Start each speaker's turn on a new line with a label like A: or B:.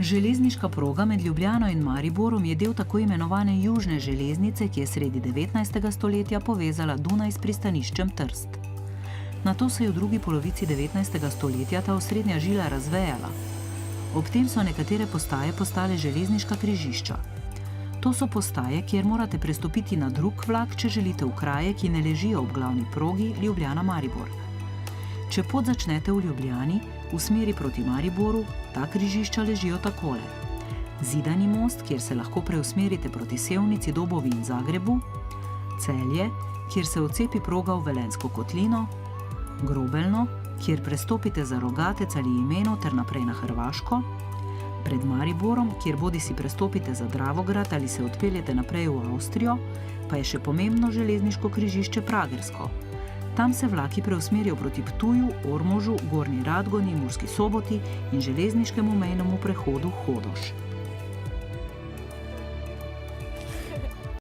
A: Železniška proga med Ljubljano in Mariborom je del tako imenovane južne železnice, ki je sredi 19. stoletja povezala Dunaj s pristaniščem Trst. Nato se je v drugi polovici 19. stoletja ta osrednja žila razvejala. Ob tem so nekatere postaje postale železniška križišča. To so postaje, kjer morate prestopiti na drug vlak, če želite v kraje, ki ne ležijo ob glavni progi Ljubljana-Maribor. Če pot začnete v Ljubljani, v smeri proti Mariboru, ta križišča ležijo takole. Zidani most, kjer se lahko preusmerite proti Sevnici, Dobovi in Zagrebu, Celje, kjer se odcepi proga v Velenjsko kotlino, Grobelno, kjer prestopite za Rogatec ali Imeno ter naprej na Hrvaško, pred Mariborom, kjer bodisi prestopite za Dravograd ali se odpeljete naprej v Avstrijo, pa je še pomembno železniško križišče Pragersko. Tam se vlaki preusmerijo proti Ptuju, Ormožu, Gornji Radgoni, Murski Soboti in železniškemu mejnemu prehodu Hodoš.